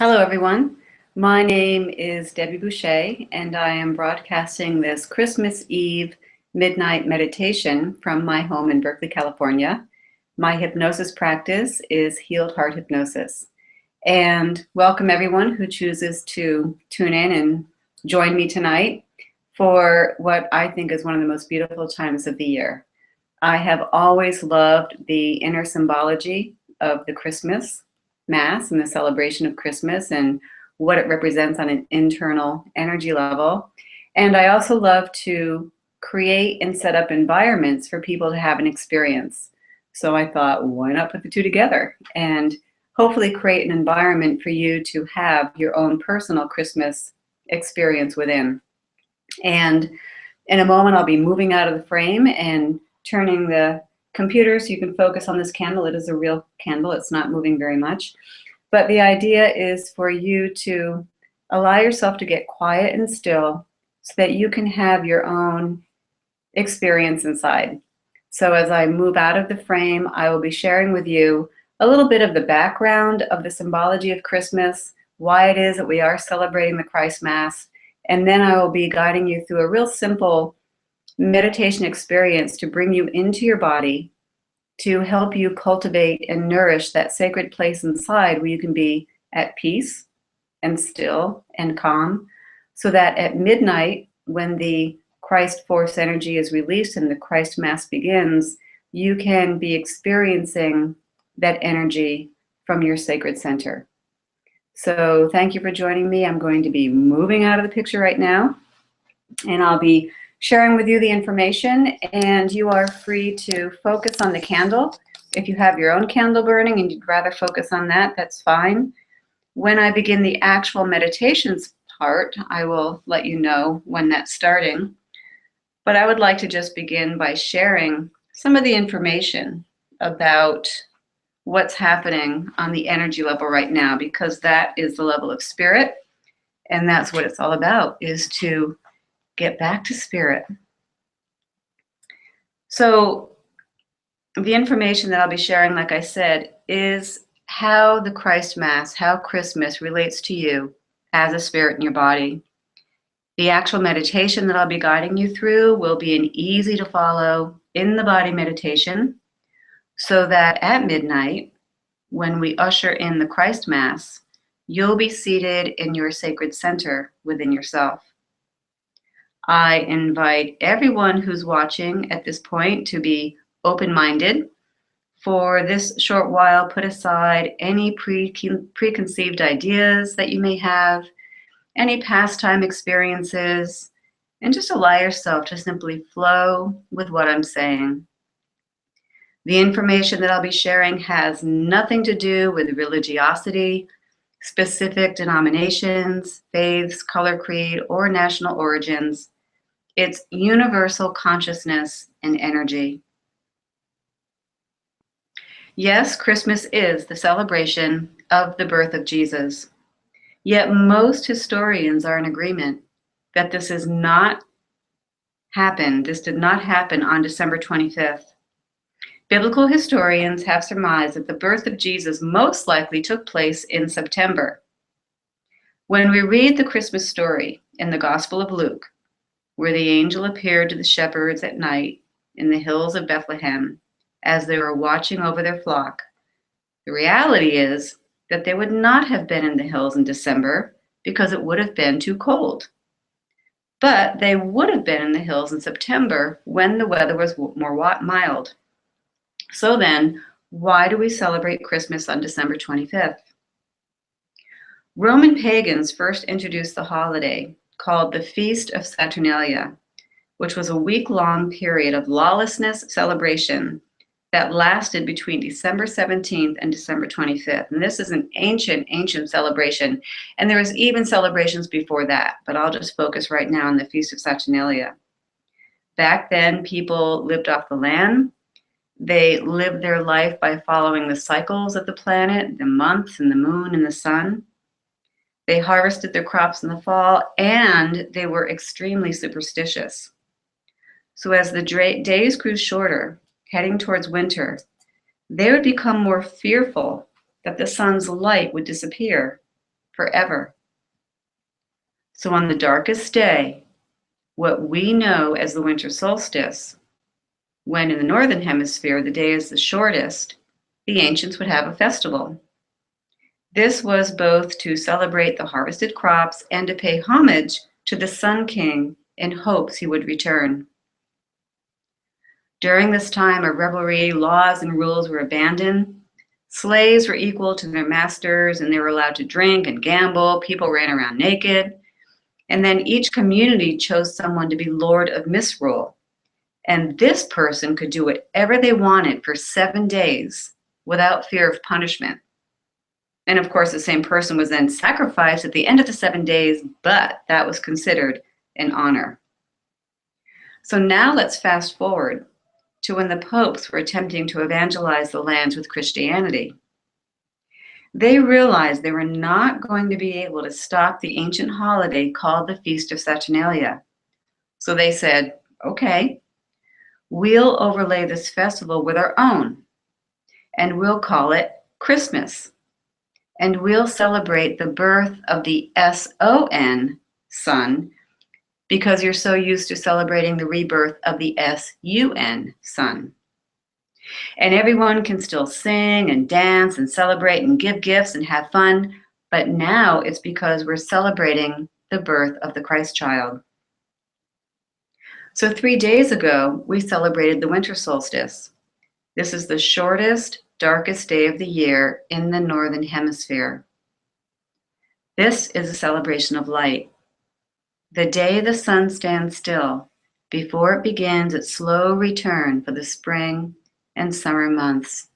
Hello, everyone. My name is Debbie Boucher, and I am broadcasting this Christmas Eve midnight meditation from my home in Berkeley, California. My hypnosis practice is Healed Heart Hypnosis. And welcome everyone who chooses to tune in and join me tonight for what I think is one of the most beautiful times of the year. I have always loved the inner symbology of the Christmas Mass and the celebration of Christmas and what it represents on an internal energy level. And I also love to create and set up environments for people to have an experience. So I thought, why not put the two together and hopefully create an environment for you to have your own personal Christmas experience within. And in a moment, I'll be moving out of the frame and turning the computer so you can focus on this candle. It is a real candle. It's not moving very much. But the idea is for you to allow yourself to get quiet and still so that you can have your own experience inside. So as I move out of the frame, I will be sharing with you a little bit of the background of the symbology of Christmas, why it is that we are celebrating the Christ Mass, and then I will be guiding you through a real simple meditation experience to bring you into your body, to help you cultivate and nourish that sacred place inside where you can be at peace and still and calm, so that at midnight, when the Christ force energy is released and the Christ Mass begins, you can be experiencing that energy from your sacred center. So thank you for joining me. I'm going to be moving out of the picture right now, and I'll be sharing with you the information, and you are free to focus on the candle. If you have your own candle burning and you'd rather focus on that, that's fine. When I begin the actual meditations part, I will let you know when that's starting. But I would like to just begin by sharing some of the information about what's happening on the energy level right now, because that is the level of spirit, and that's what it's all about, is to get back to spirit. So the information that I'll be sharing, like I said, is how the Christ Mass, how Christmas relates to you as a spirit in your body. The actual meditation that I'll be guiding you through will be an easy to follow in the body meditation, so that at midnight, when we usher in the Christ Mass, you'll be seated in your sacred center within yourself. I invite everyone who's watching at this point to be open-minded. For this short while, put aside any preconceived ideas that you may have, any pastime experiences, and just allow yourself to simply flow with what I'm saying. The information that I'll be sharing has nothing to do with religiosity, specific denominations, faiths, color creed, or national origins. It's universal consciousness and energy. Yes, Christmas is the celebration of the birth of Jesus. Yet most historians are in agreement that this did not happen on December 25th. Biblical historians have surmised that the birth of Jesus most likely took place in September. When we read the Christmas story in the Gospel of Luke, where the angel appeared to the shepherds at night in the hills of Bethlehem as they were watching over their flock, the reality is that they would not have been in the hills in December because it would have been too cold. But they would have been in the hills in September when the weather was more mild. So then, why do we celebrate Christmas on December 25th? Roman pagans first introduced the holiday called the Feast of Saturnalia, which was a week-long period of lawlessness celebration that lasted between December 17th and December 25th. And this is an ancient, ancient celebration. And there was even celebrations before that, but I'll just focus right now on the Feast of Saturnalia. Back then, people lived off the land. They lived their life by following the cycles of the planet, the months and the moon and the sun. They harvested their crops in the fall, and they were extremely superstitious. So as the days grew shorter, heading towards winter, they would become more fearful that the sun's light would disappear forever. So on the darkest day, what we know as the winter solstice, when in the northern hemisphere the day is the shortest, the ancients would have a festival. This was both to celebrate the harvested crops and to pay homage to the Sun King in hopes he would return. During this time of revelry, laws and rules were abandoned. Slaves were equal to their masters and they were allowed to drink and gamble. People ran around naked. And then each community chose someone to be Lord of Misrule. And this person could do whatever they wanted for 7 days without fear of punishment. And of course, the same person was then sacrificed at the end of the 7 days, but that was considered an honor. So now let's fast forward to when the popes were attempting to evangelize the lands with Christianity. They realized they were not going to be able to stop the ancient holiday called the Feast of Saturnalia. So they said, okay, we'll overlay this festival with our own, and we'll call it Christmas. And we'll celebrate the birth of the S-O-N, Son, because you're so used to celebrating the rebirth of the S-U-N, Son. And everyone can still sing and dance and celebrate and give gifts and have fun, but now it's because we're celebrating the birth of the Christ child. So 3 days ago, we celebrated the winter solstice. This is the shortest, darkest day of the year in the northern hemisphere. This is a celebration of light. The day the sun stands still before it begins its slow return for the spring and summer months.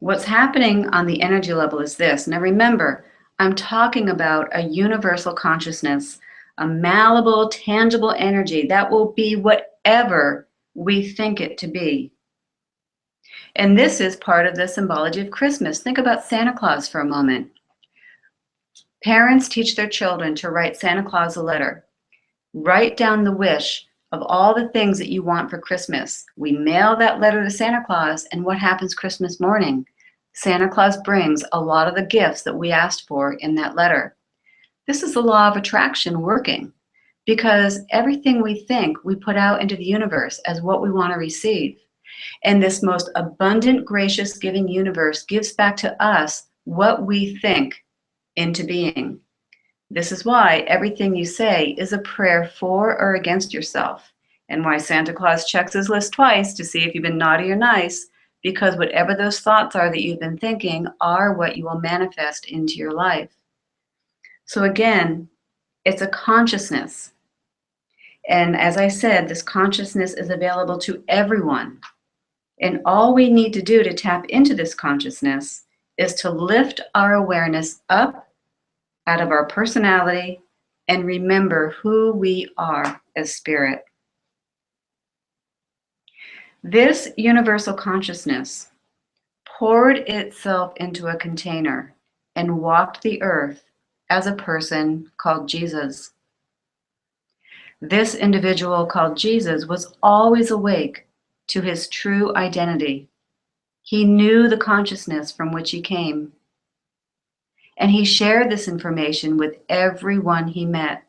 What's happening on the energy level is this. Now remember, I'm talking about a universal consciousness, a malleable, tangible energy that will be whatever we think it to be. And this is part of the symbology of Christmas. Think about Santa Claus for a moment. Parents teach their children to write Santa Claus a letter. Write down the wish of all the things that you want for Christmas. We mail that letter to Santa Claus, and what happens Christmas morning? Santa Claus brings a lot of the gifts that we asked for in that letter. This is the law of attraction working, because everything we think we put out into the universe as what we want to receive. And this most abundant, gracious, giving universe gives back to us what we think into being. This is why everything you say is a prayer for or against yourself, and why Santa Claus checks his list twice to see if you've been naughty or nice, because whatever those thoughts are that you've been thinking are what you will manifest into your life. So again, it's a consciousness. And as I said, this consciousness is available to everyone. And all we need to do to tap into this consciousness is to lift our awareness up out of our personality and remember who we are as spirit. This universal consciousness poured itself into a container and walked the earth as a person called Jesus. This individual called Jesus was always awake to his true identity. He knew the consciousness from which he came. And he shared this information with everyone he met.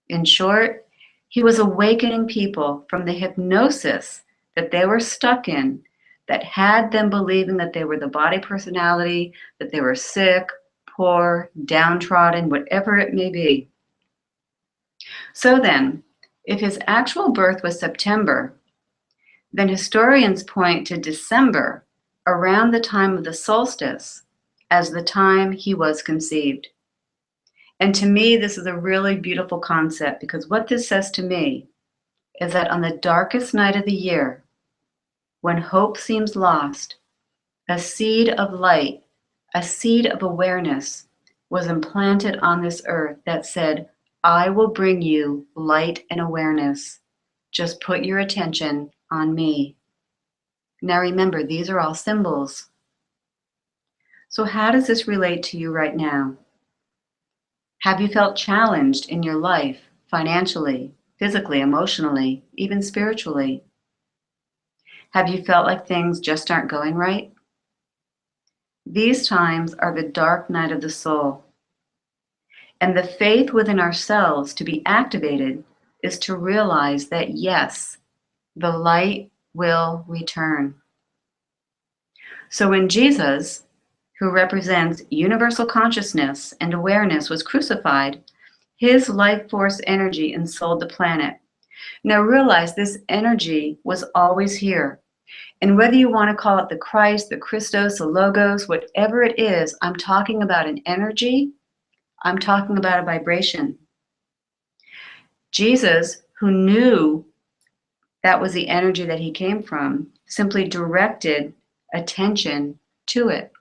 In short, he was awakening people from the hypnosis that they were stuck in, that had them believing that they were the body personality, that they were sick, poor, downtrodden, whatever it may be. So then, if his actual birth was September, then historians point to December, around the time of the solstice, as the time he was conceived. And to me, this is a really beautiful concept, because what this says to me is that on the darkest night of the year, when hope seems lost, a seed of light, a seed of awareness was implanted on this earth that said, I will bring you light and awareness. Just put your attention on me. Now remember, these are all symbols. So how does this relate to you right now? Have you felt challenged in your life, financially, physically, emotionally, even spiritually? Have you felt like things just aren't going right? These times are the dark night of the soul. And the faith within ourselves to be activated is to realize that yes, the light will return. So when Jesus, who represents universal consciousness and awareness, was crucified, his life force energy ensouled the planet. Now realize this energy was always here. And whether you want to call it the Christ, the Christos, the Logos, whatever it is, I'm talking about an energy. I'm talking about a vibration. Jesus, who knew that was the energy that he came from, simply directed attention to it.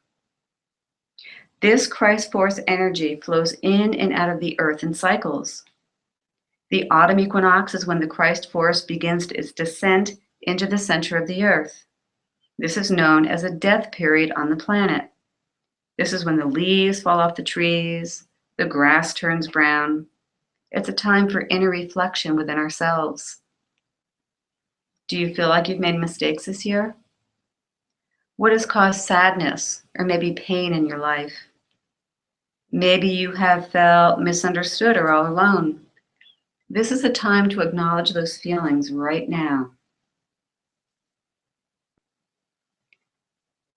This Christ force energy flows in and out of the earth in cycles. The autumn equinox is when the Christ force begins its descent into the center of the earth. This is known as a death period on the planet. This is when the leaves fall off the trees, the grass turns brown. It's a time for inner reflection within ourselves. Do you feel like you've made mistakes this year? What has caused sadness or maybe pain in your life? Maybe you have felt misunderstood or all alone. This is the time to acknowledge those feelings right now.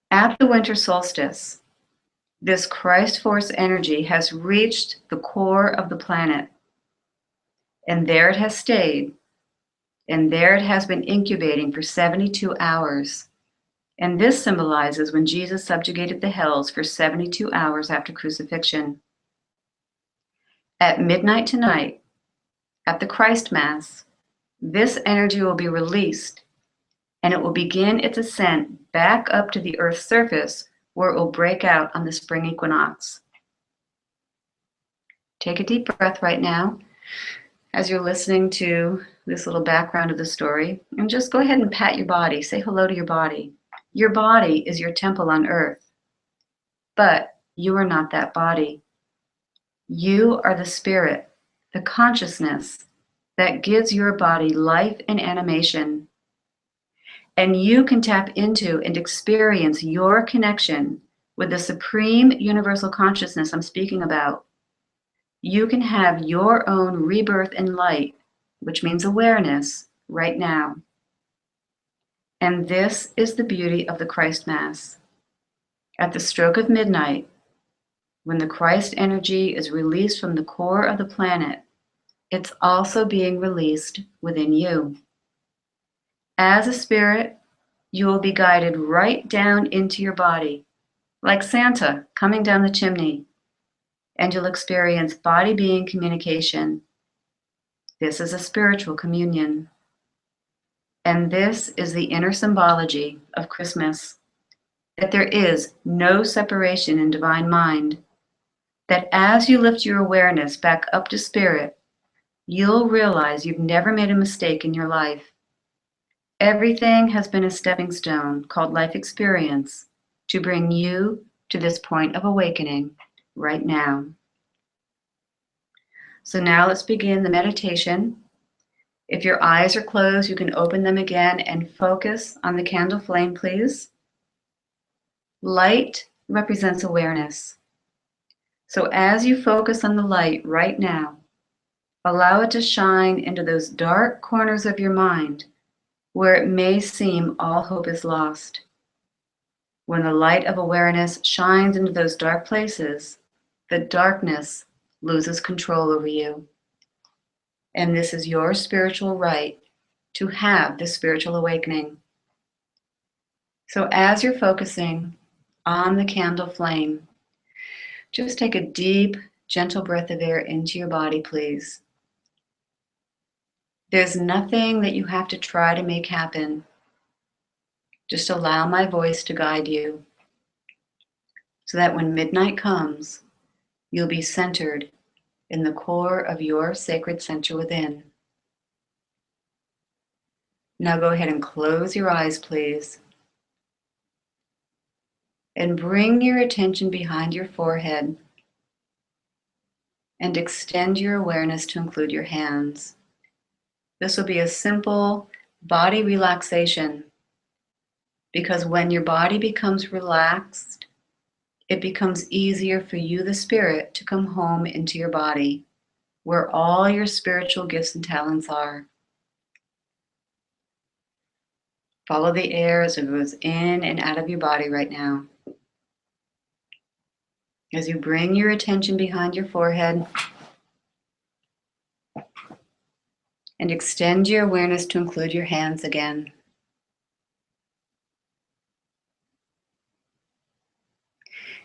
At the winter solstice, this Christ force energy has reached the core of the planet, and there it has stayed, and there it has been incubating for 72 hours. And this symbolizes when Jesus subjugated the hells for 72 hours after crucifixion. At midnight tonight, at the Christ Mass, this energy will be released, and it will begin its ascent back up to the Earth's surface, where it will break out on the spring equinox. Take a deep breath right now as you're listening to this little background of the story, and just go ahead and pat your body. Say hello to your body. Your body is your temple on earth, but you are not that body. You are the spirit, the consciousness that gives your body life and animation. And you can tap into and experience your connection with the supreme universal consciousness I'm speaking about. You can have your own rebirth in light, which means awareness, right now. And this is the beauty of the Christ Mass. At the stroke of midnight, when the Christ energy is released from the core of the planet, it's also being released within you. As a spirit, you will be guided right down into your body, like Santa coming down the chimney, and you'll experience body-being communication. This is a spiritual communion. And this is the inner symbology of Christmas, that there is no separation in divine mind, that as you lift your awareness back up to spirit, you'll realize you've never made a mistake in your life. Everything has been a stepping stone called life experience to bring you to this point of awakening right now. So now let's begin the meditation. If your eyes are closed, you can open them again and focus on the candle flame, please. Light represents awareness. So as you focus on the light right now, allow it to shine into those dark corners of your mind where it may seem all hope is lost. When the light of awareness shines into those dark places, the darkness loses control over you. And this is your spiritual right to have this spiritual awakening. So as you're focusing on the candle flame, just take a deep, gentle breath of air into your body, please. There's nothing that you have to try to make happen. Just allow my voice to guide you so that when midnight comes, you'll be centered in the core of your sacred center within. Now go ahead and close your eyes, please. And bring your attention behind your forehead and extend your awareness to include your hands. This will be a simple body relaxation, because when your body becomes relaxed, it becomes easier for you, the spirit, to come home into your body, where all your spiritual gifts and talents are. Follow the air as it goes in and out of your body right now. As you bring your attention behind your forehead and extend your awareness to include your hands again.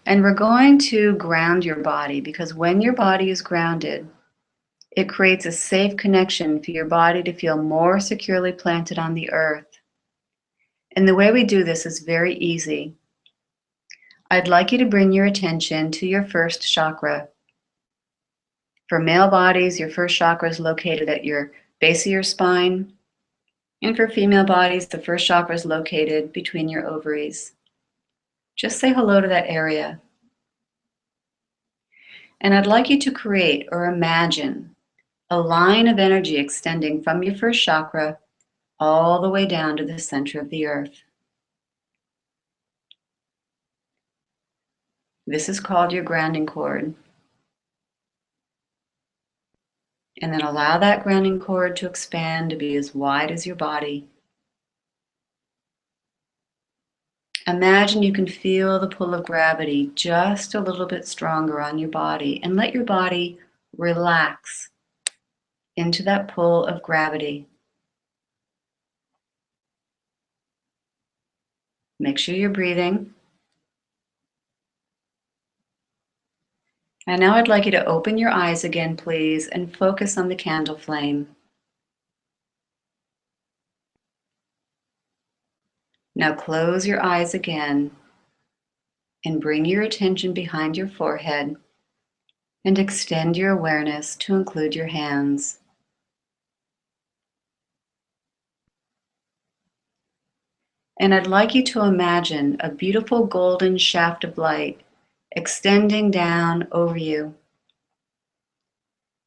And we're going to ground your body, because when your body is grounded, it creates a safe connection for your body to feel more securely planted on the earth. And the way we do this is very easy. I'd like you to bring your attention to your first chakra. For male bodies, your first chakra is located at your base of your spine. And for female bodies, the first chakra is located between your ovaries. Just say hello to that area. And I'd like you to create or imagine a line of energy extending from your first chakra all the way down to the center of the earth. This is called your grounding cord. And then allow that grounding cord to expand to be as wide as your body. Imagine you can feel the pull of gravity just a little bit stronger on your body, and let your body relax into that pull of gravity. Make sure you're breathing. And now I'd like you to open your eyes again, please, and focus on the candle flame. Now close your eyes again and bring your attention behind your forehead and extend your awareness to include your hands. And I'd like you to imagine a beautiful golden shaft of light extending down over you.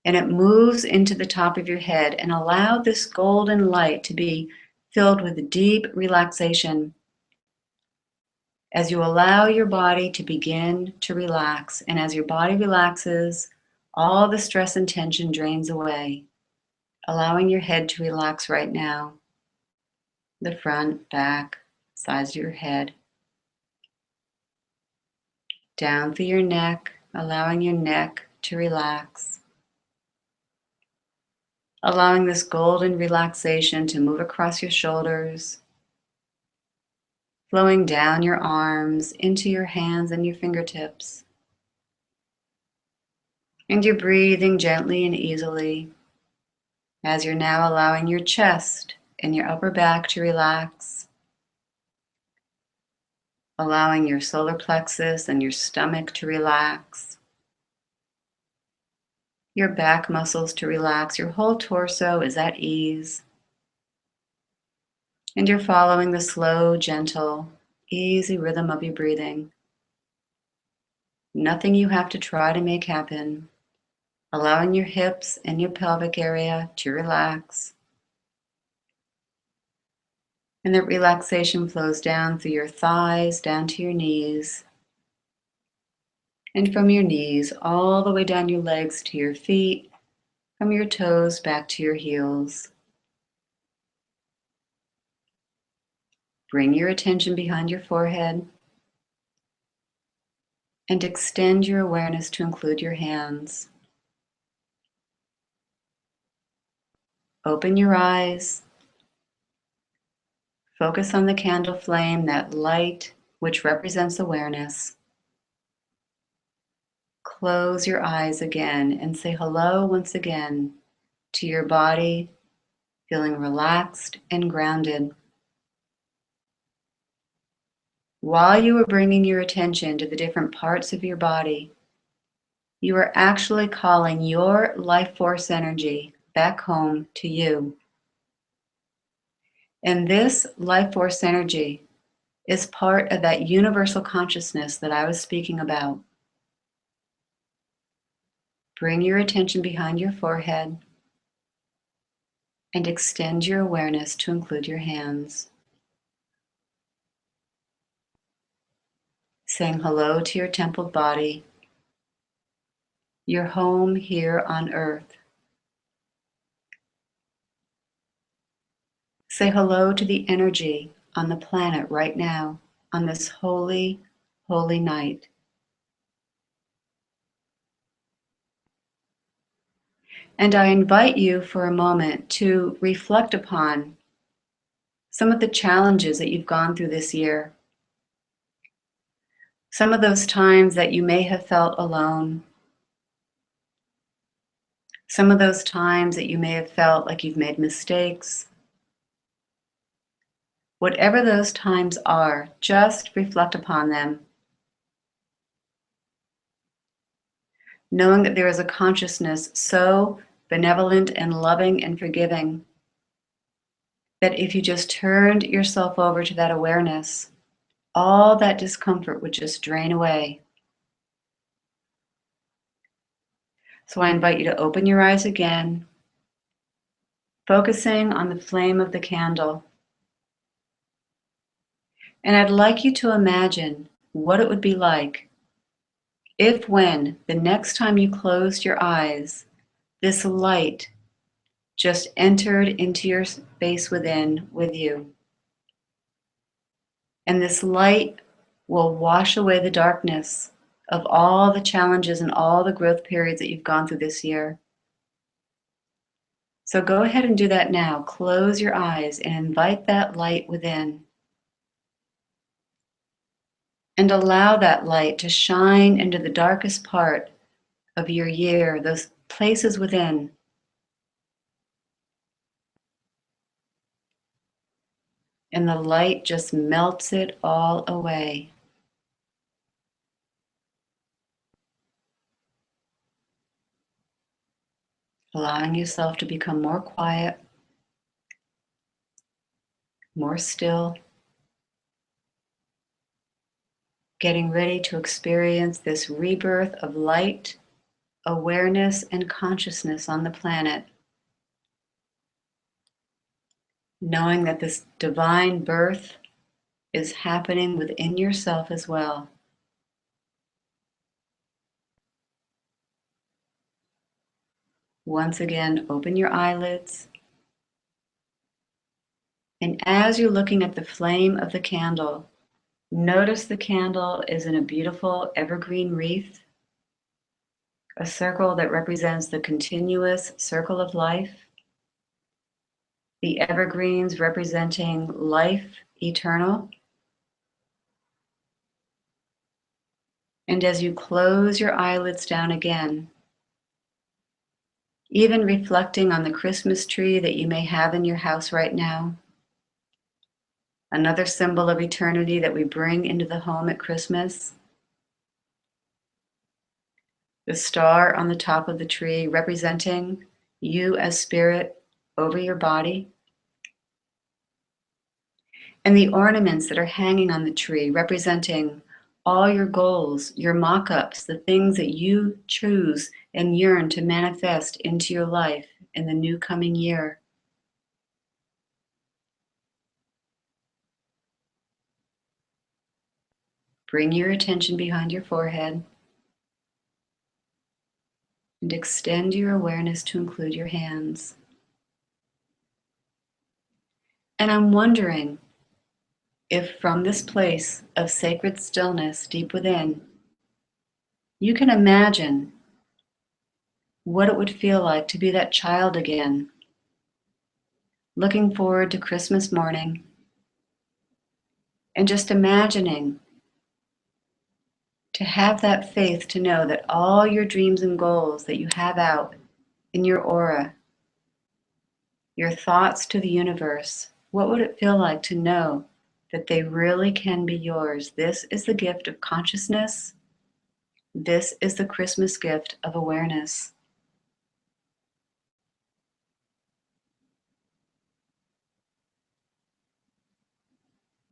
And it moves into the top of your head, and allow this golden light to be filled with deep relaxation as you allow your body to begin to relax. And as your body relaxes, all the stress and tension drains away, allowing your head to relax right now. The front, back, sides of your head. Down through your neck, allowing your neck to relax. Allowing this golden relaxation to move across your shoulders, flowing down your arms into your hands and your fingertips. And you're breathing gently and easily as you're now allowing your chest and your upper back to relax, allowing your solar plexus and your stomach to relax, your back muscles to relax. Your whole torso is at ease. And you're following the slow, gentle, easy rhythm of your breathing. Nothing you have to try to make happen. Allowing your hips and your pelvic area to relax. And that relaxation flows down through your thighs, down to your knees. And from your knees, all the way down your legs to your feet, from your toes back to your heels. Bring your attention behind your forehead and extend your awareness to include your hands. Open your eyes. Focus on the candle flame, that light which represents awareness. Close your eyes again and say hello once again to your body, feeling relaxed and grounded. While you are bringing your attention to the different parts of your body, you are actually calling your life force energy back home to you. And this life force energy is part of that universal consciousness that I was speaking about. Bring your attention behind your forehead and extend your awareness to include your hands. saying hello to your templed body, your home here on earth. Say hello to the energy on the planet right now, on this holy, holy night. And I invite you for a moment to reflect upon some of the challenges that you've gone through this year. Some of those times that you may have felt alone. Some of those times that you may have felt like you've made mistakes. Whatever those times are, just reflect upon them, knowing that there is a consciousness so benevolent and loving and forgiving that if you just turned yourself over to that awareness, all that discomfort would just drain away. So I invite you to open your eyes again, focusing on the flame of the candle. And I'd like you to imagine what it would be like if, when the next time you closed your eyes, this light just entered into your space within with you. And this light will wash away the darkness of all the challenges and all the growth periods that you've gone through this year. So go ahead and do that now. Close your eyes and invite that light within. And allow that light to shine into the darkest part of your year, those places within. And the light just melts it all away. Allowing yourself to become more quiet, more still, getting ready to experience this rebirth of light, awareness, and consciousness on the planet. Knowing that this divine birth is happening within yourself as well. Once again, open your eyelids. And as you're looking at the flame of the candle, notice the candle is in a beautiful evergreen wreath, a circle that represents the continuous circle of life, the evergreens representing life eternal. And as you close your eyelids down again, even reflecting on the Christmas tree that you may have in your house right now, another symbol of eternity that we bring into the home at Christmas, the star on the top of the tree representing you as spirit over your body, and the ornaments that are hanging on the tree representing all your goals, your mock-ups, the things that you choose and yearn to manifest into your life in the new coming year. Bring your attention behind your forehead and extend your awareness to include your hands. And I'm wondering if from this place of sacred stillness deep within, you can imagine what it would feel like to be that child again, looking forward to Christmas morning and just imagining to have that faith to know that all your dreams and goals that you have out in your aura, your thoughts to the universe, what would it feel like to know that they really can be yours? This is the gift of consciousness. This is the Christmas gift of awareness.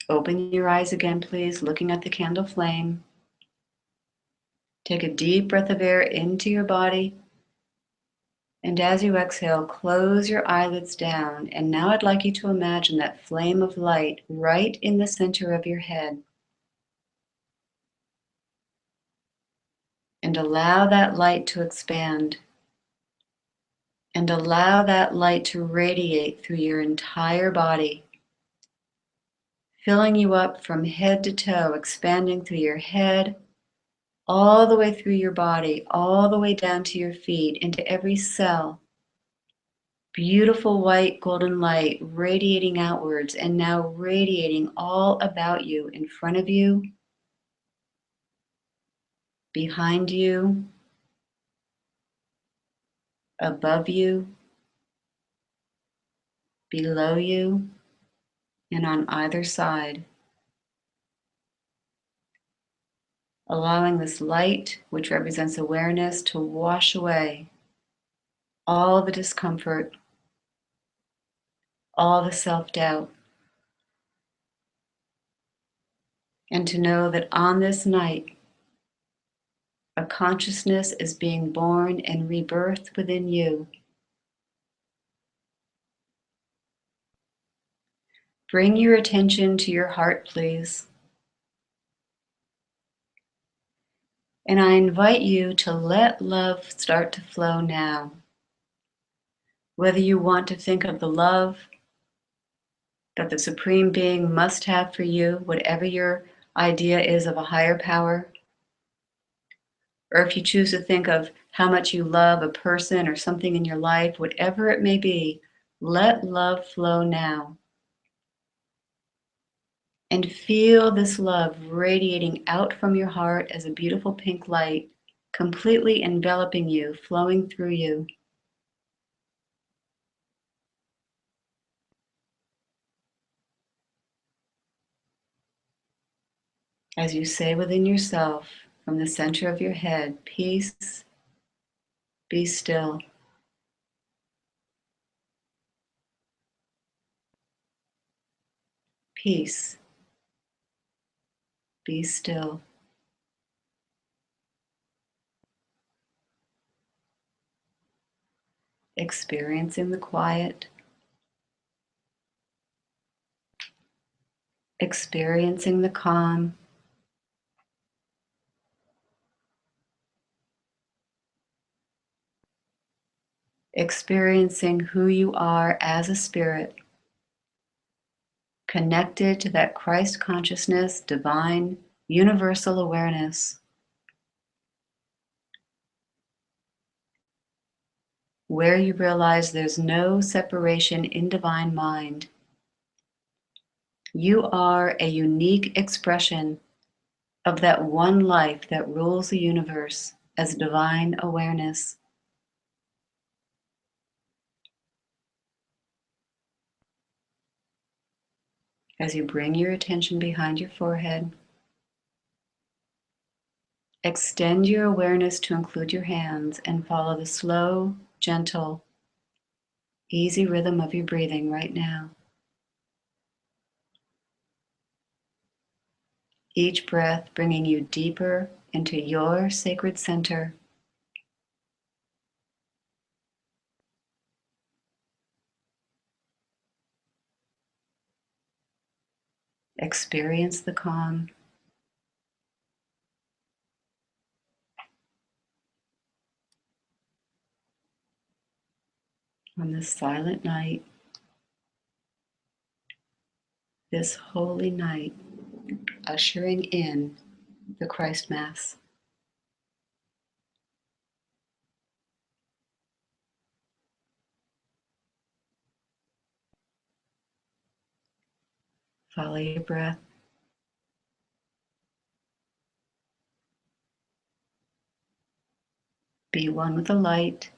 Open your eyes again, please, looking at the candle flame. Take a deep breath of air into your body. And as you exhale, close your eyelids down. And now I'd like you to imagine that flame of light right in the center of your head. and allow that light to expand, and allow that light to radiate through your entire body, filling you up from head to toe, expanding through your head, all the way through your body, all the way down to your feet, into every cell. Beautiful white golden light radiating outwards and now radiating all about you, in front of you, behind you, above you, below you, and on either side. Allowing this light, which represents awareness, to wash away all the discomfort, all the self-doubt, and to know that on this night, a consciousness is being born and rebirthed within you. Bring your attention to your heart, please. And I invite you to let love start to flow now. Whether you want to think of the love that the Supreme Being must have for you, whatever your idea is of a higher power, or if you choose to think of how much you love a person or something in your life, whatever it may be, let love flow now. And feel this love radiating out from your heart as a beautiful pink light, completely enveloping you, flowing through you. As you say within yourself, from the center of your head, peace, be still. Peace, be still. Experiencing the quiet, experiencing the calm, experiencing who you are as a spirit, connected to that Christ consciousness, divine, universal awareness, where you realize there's no separation in divine mind. You are a unique expression of that one life that rules the universe as divine awareness. As you bring your attention behind your forehead, extend your awareness to include your hands and follow the slow, gentle, easy rhythm of your breathing right now. Each breath bringing you deeper into your sacred center. Experience the calm. On this silent night, this holy night, ushering in the Christ Mass. Follow your breath. Be one with the light.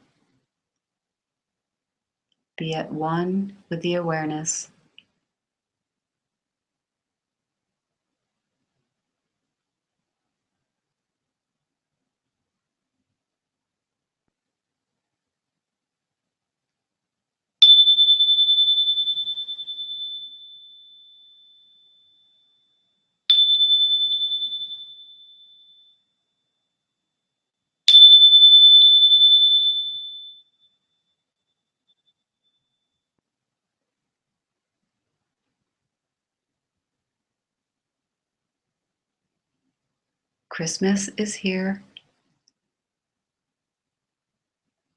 Be at one with the awareness. Christmas is here.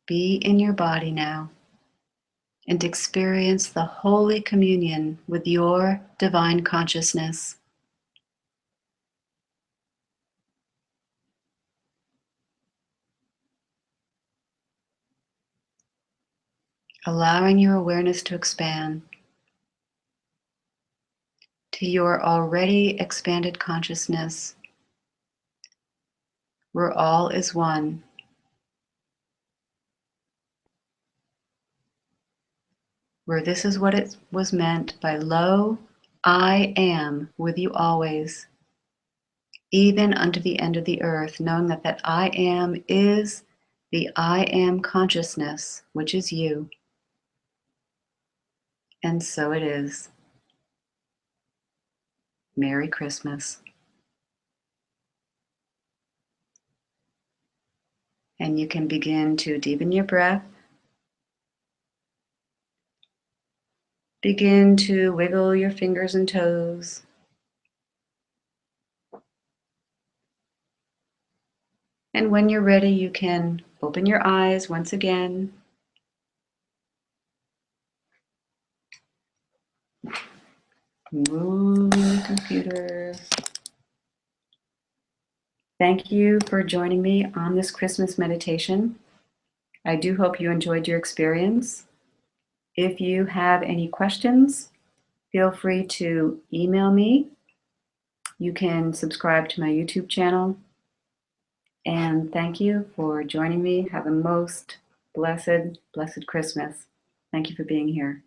Be in your body now and experience the Holy Communion with your divine consciousness. Allowing your awareness to expand to your already expanded consciousness, where all is one, where this is what it was meant by lo, I am with you always, even unto the end of the earth, knowing that that I am is the I am consciousness, which is you. And so it is. Merry Christmas. And you can begin to deepen your breath. Begin to wiggle your fingers and toes. And when you're ready, you can open your eyes once again. Move your computer. Thank you for joining me on this Christmas meditation. I do hope you enjoyed your experience. If you have any questions, feel free to email me. You can subscribe to my YouTube channel. And thank you for joining me. Have a most blessed, blessed Christmas. Thank you for being here.